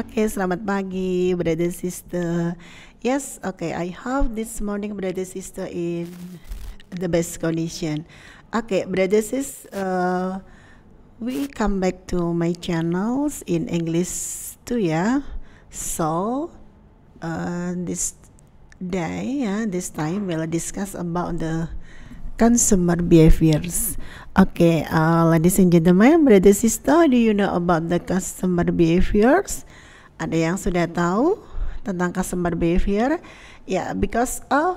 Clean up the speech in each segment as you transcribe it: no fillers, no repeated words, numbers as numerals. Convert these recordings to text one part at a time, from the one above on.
Okay, selamat pagi, brother sister. Yes, okay, I hope this morning, brother sister, in the best condition. Okay, brother sis, we come back to my channels in English too, ya. So, this day, this time we'll discuss about the consumer behaviors. Okay, ladies and gentlemen, brother sister, do you know about the customer behaviors? Ada yang sudah tahu tentang customer behavior? Yeah, because of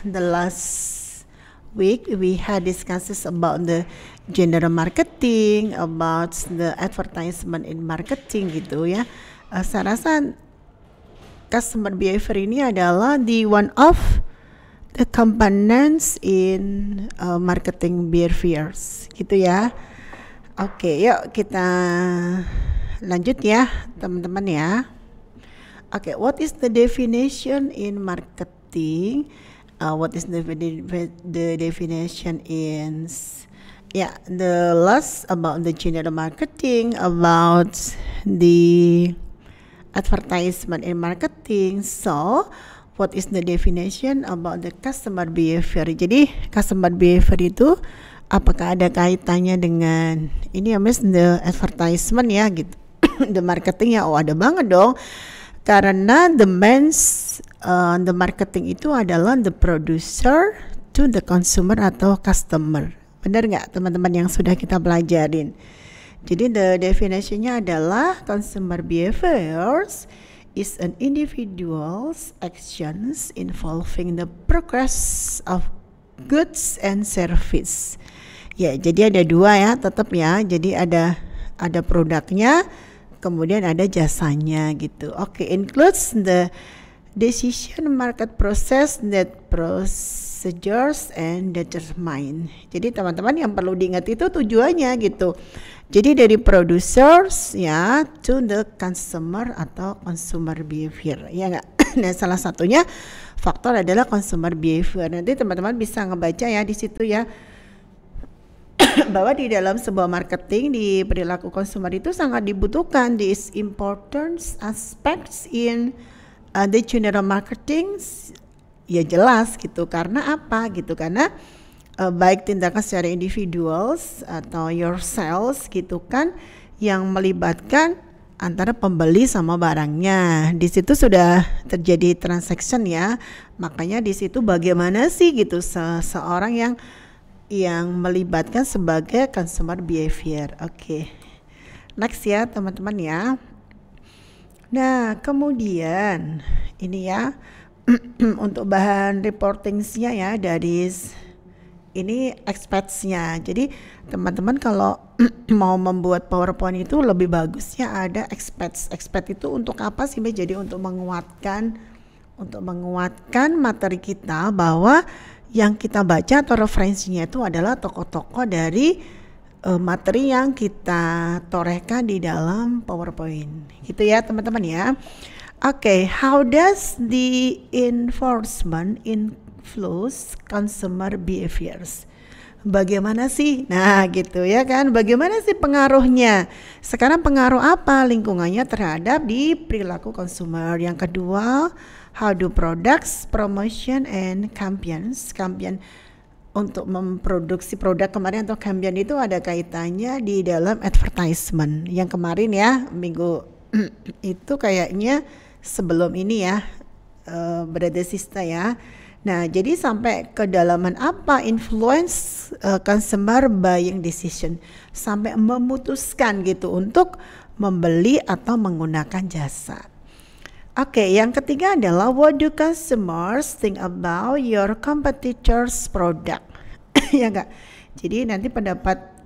the last week we had discusses about the general marketing, about the advertisement in marketing gitu ya. Saya rasa customer behavior ini adalah the one of the components in marketing behaviors gitu ya. Oke, yuk kita lanjut ya teman-teman ya. Oke, what is the definition in marketing? What is the definition in the last about the general marketing, about the advertisement in marketing. So what is the definition about the customer behavior? Jadi customer behavior itu apakah ada kaitannya dengan ini ya Miss, the advertisement ya gitu. The marketing ya, oh ada banget dong. Karena the marketing itu adalah the producer to the consumer atau customer. Benar nggak teman-teman yang sudah kita pelajarin? Jadi the definition-nya adalah consumer behaviors is an individual's actions involving the progress of goods and service. Ya, jadi ada dua ya, tetap ya. Jadi ada produknya, kemudian ada jasanya gitu. Oke, includes the decision market process, that procedures and determine. Jadi teman-teman yang perlu diingat itu tujuannya gitu. Jadi dari producers ya to the consumer atau consumer behavior, ya nggak? Nah, salah satunya faktor adalah consumer behavior. Nanti teman-teman bisa ngebaca ya di situ ya, bahwa di dalam sebuah marketing di perilaku konsumer itu sangat dibutuhkan these important aspects in the general marketing. Ya jelas gitu, karena apa gitu, karena baik tindakan secara individuals atau yourselves gitu kan, yang melibatkan antara pembeli sama barangnya. Di situ sudah terjadi transaction ya, makanya di situ bagaimana sih gitu seorang yang melibatkan sebagai consumer behavior. Oke. Next ya teman-teman ya. Nah kemudian ini ya untuk bahan reportingsnya ya dari ini expats-nya. Jadi teman-teman kalau mau membuat PowerPoint itu lebih bagusnya ada expats. Expats itu untuk apa sih? Jadi untuk menguatkan materi kita bahwa yang kita baca atau referensinya itu adalah tokoh-tokoh dari materi yang kita torehkan di dalam PowerPoint. Gitu ya teman-teman ya. Oke, how does the enforcement influence consumer behaviors? Bagaimana sih? Nah gitu ya kan, bagaimana sih pengaruhnya? Sekarang pengaruh apa lingkungannya terhadap di perilaku konsumer? Yang kedua, how do products, promotion and campaigns untuk memproduksi produk kemarin atau campaign itu ada kaitannya di dalam advertisement. Yang kemarin ya, minggu itu kayaknya sebelum ini ya, brother sister ya. Nah, jadi sampai kedalaman apa influence consumer buying decision, sampai memutuskan gitu untuk membeli atau menggunakan jasa. Oke, yang ketiga adalah what do consumers think about your competitors product? Ya enggak? Jadi nanti pendapat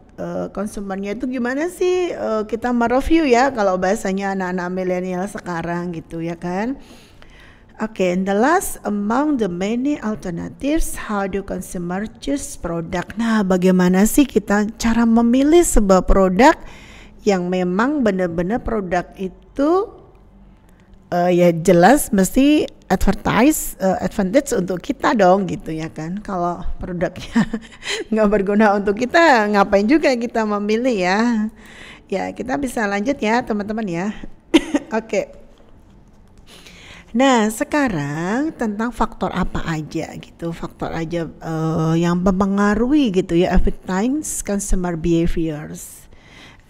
konsumennya itu gimana sih, kita mereview ya kalau bahasanya anak-anak milenial sekarang gitu ya kan. Oke, and the last among the many alternatives, how do consumer choose product? Nah, bagaimana sih kita cara memilih sebuah produk yang memang benar-benar produk itu ya jelas mesti advantage untuk kita dong gitu ya kan. Kalau produknya nggak berguna untuk kita, ngapain juga kita memilih ya. Ya, kita bisa lanjut ya teman-teman ya. Oke. Nah, sekarang tentang faktor apa aja gitu, faktor aja yang mempengaruhi gitu ya affecting consumer behaviors.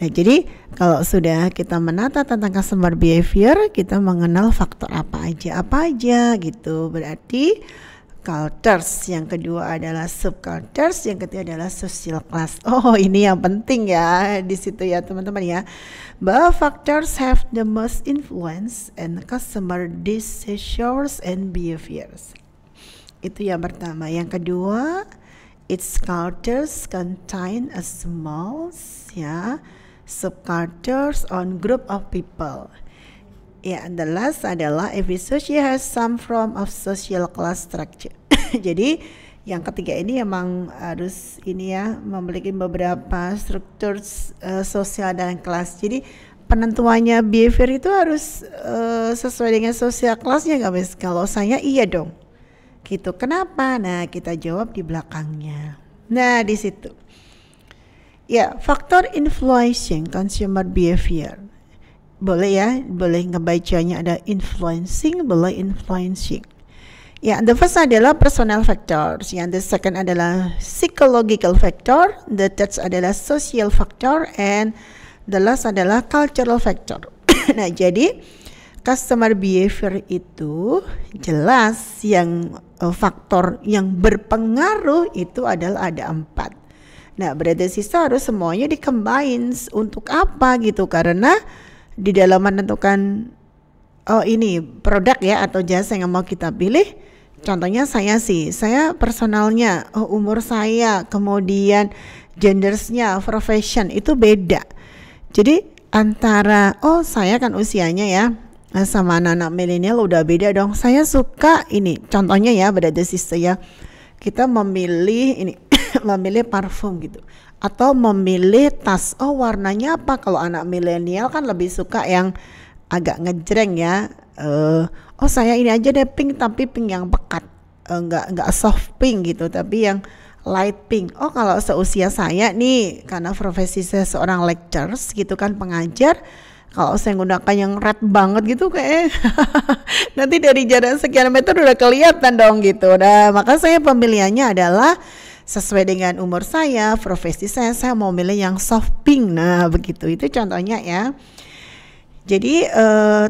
Nah, jadi kalau sudah kita menata tentang customer behavior, kita mengenal faktor apa aja gitu. Berarti cultures, yang kedua adalah subcultures, yang ketiga adalah social class. Oh, ini yang penting ya di situ ya teman-teman ya. Bahwa factors have the most influence in customer decisions and behaviors. Itu yang pertama. Yang kedua, its cultures contain a small ya subcultures on group of people. Ya, and the last adalah every society has some form of social class structure. Jadi yang ketiga ini emang harus ini ya, memiliki beberapa struktur sosial dan kelas. Jadi penentuannya behavior itu harus sesuai dengan sosial kelasnya nggak Mas? Kalau saya iya dong. Gitu. Kenapa? Nah, kita jawab di belakangnya. Nah, di situ. Ya, faktor influencing consumer behavior. Boleh ya, boleh ngebacanya ada influencing, boleh influencing. Ya, the first adalah personal factors, yang the second adalah psychological factor, the third adalah social factor, and the last adalah cultural factor. Nah, jadi customer behavior itu jelas yang faktor yang berpengaruh itu adalah ada 4. Nah, berarti sisa harus semuanya di-combine untuk apa gitu, karena di dalam menentukan ini produk ya atau jasa yang mau kita pilih. Contohnya saya personalnya, umur saya, kemudian gendersnya, profession itu beda. Jadi antara saya kan usianya ya sama anak-anak milenial udah beda dong. Saya suka ini, contohnya ya berada sister ya, kita memilih ini memilih parfum gitu. Atau memilih tas, warnanya apa? Kalau anak milenial kan lebih suka yang agak ngejreng ya. Saya ini aja deh pink, tapi pink yang pekat, nggak soft pink gitu, tapi yang light pink. Kalau seusia saya nih, karena profesi saya seorang lecturers gitu kan, pengajar, kalau saya menggunakan yang red banget gitu kayak nanti dari jarak sekian meter udah kelihatan dong gitu. Nah, maka saya pemilihannya adalah sesuai dengan umur saya, profesi saya mau milih yang soft pink. Nah, begitu. Itu contohnya ya. Jadi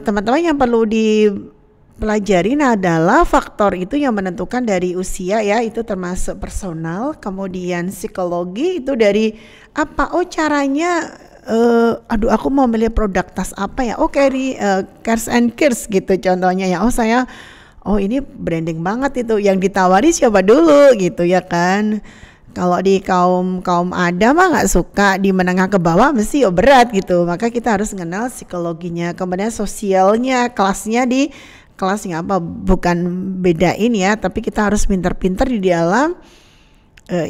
teman-teman yang perlu dipelajarin adalah faktor itu yang menentukan dari usia ya, itu termasuk personal, kemudian psikologi itu dari apa? Caranya aku mau milih produk tas apa ya? Carry Cares and Cares gitu contohnya ya. Saya ini branding banget itu, yang ditawari siapa dulu gitu ya kan. Kalau di kaum ada mah nggak suka, di menengah ke bawah mesti berat gitu. Maka kita harus mengenal psikologinya, kemudian sosialnya, kelasnya di kelas yang apa, bukan bedain ya, tapi kita harus pintar-pintar di dalam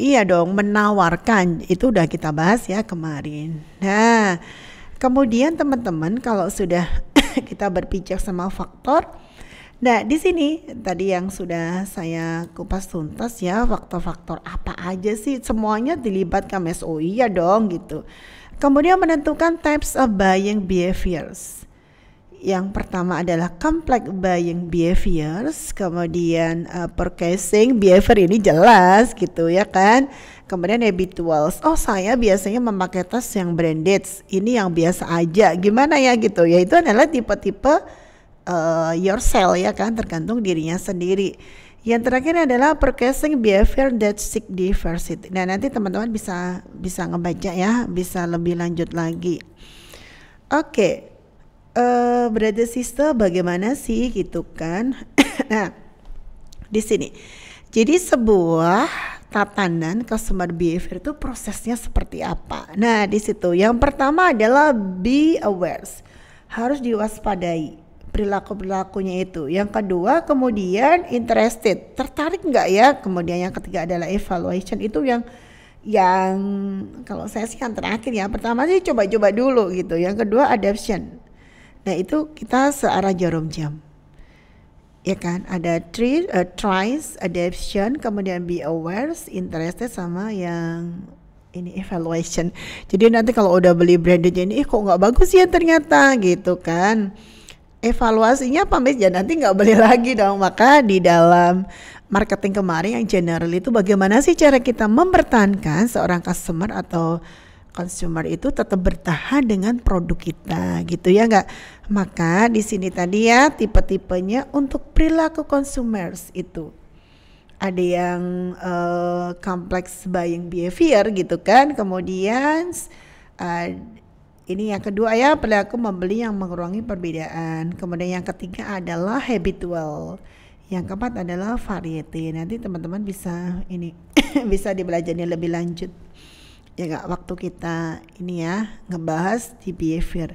iya dong menawarkan. Itu udah kita bahas ya kemarin. Nah, kemudian teman-teman kalau sudah kita berpijak sama faktor. Nah, di sini tadi yang sudah saya kupas tuntas ya, faktor-faktor apa aja sih, semuanya dilibatkan SOI ya dong gitu. Kemudian menentukan types of buying behaviors. Yang pertama adalah complex buying behaviors, kemudian purchasing behavior ini jelas gitu ya kan. Kemudian habituals, saya biasanya memakai tas yang branded, ini yang biasa aja, gimana ya gitu ya. Itu adalah tipe-tipe yourself ya kan, tergantung dirinya sendiri. Yang terakhir adalah purchasing behavior that seek diversity. Nah, nanti teman-teman bisa ngebaca ya, bisa lebih lanjut lagi. Oke. Brother sister bagaimana sih gitu kan. Nah, di sini. Jadi sebuah tatanan customer behavior itu prosesnya seperti apa? Nah, di situ yang pertama adalah be aware. Harus diwaspadai perilaku-perilakunya itu. Yang kedua kemudian interested, tertarik nggak ya? Kemudian yang ketiga adalah evaluation, itu yang kalau saya sih yang terakhir ya. Pertama sih coba-coba dulu gitu. Yang kedua adoption. Nah, itu kita searah jarum jam. Ya kan? Ada tries, adoption, kemudian be aware, interested, sama yang ini evaluation. Jadi nanti kalau udah beli brandednya ini, kok nggak bagus ya ternyata gitu kan. Evaluasinya pamit ya nanti nggak beli lagi dong. Maka di dalam marketing kemarin yang general itu bagaimana sih cara kita mempertahankan seorang customer atau consumer itu tetap bertahan dengan produk kita gitu ya nggak. Maka di sini tadi ya tipe-tipenya untuk perilaku consumers itu. Ada yang complex buying behavior gitu kan. Kemudian ini yang kedua ya, perilaku membeli yang mengurangi perbedaan. Kemudian yang ketiga adalah habitual. Yang keempat adalah variety. Nanti teman-teman bisa ini bisa dibelajarnya lebih lanjut. Ya nggak, waktu kita ini ya ngebahas di behavior.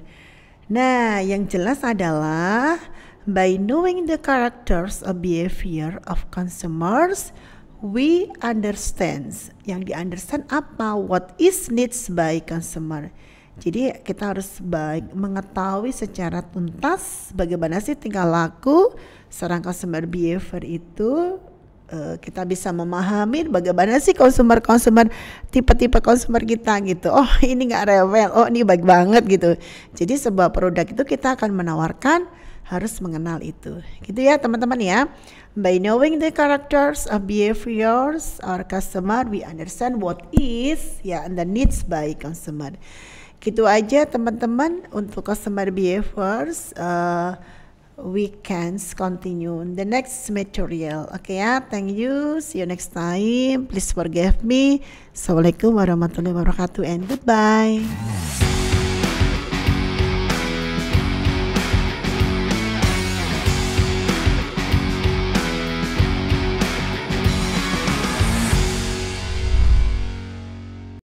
Nah, yang jelas adalah by knowing the characters of behavior of consumers, we understand. Yang di-understand apa? What is needs by consumer. Jadi kita harus mengetahui secara tuntas bagaimana sih tingkah laku seorang customer behavior itu. Kita bisa memahami bagaimana sih konsumer tipe-tipe konsumer kita gitu. Oh ini nggak rewel, oh ini baik banget gitu. Jadi sebuah produk itu kita akan menawarkan harus mengenal itu gitu ya teman-teman ya. By knowing the characters of behaviors our customer, we understand what is ya and the needs by consumer. Gitu aja teman-teman untuk customer behaviors. We can continue the next material. Okay ya, thank you, see you next time, please forgive me. Assalamualaikum warahmatullahi wabarakatuh and goodbye.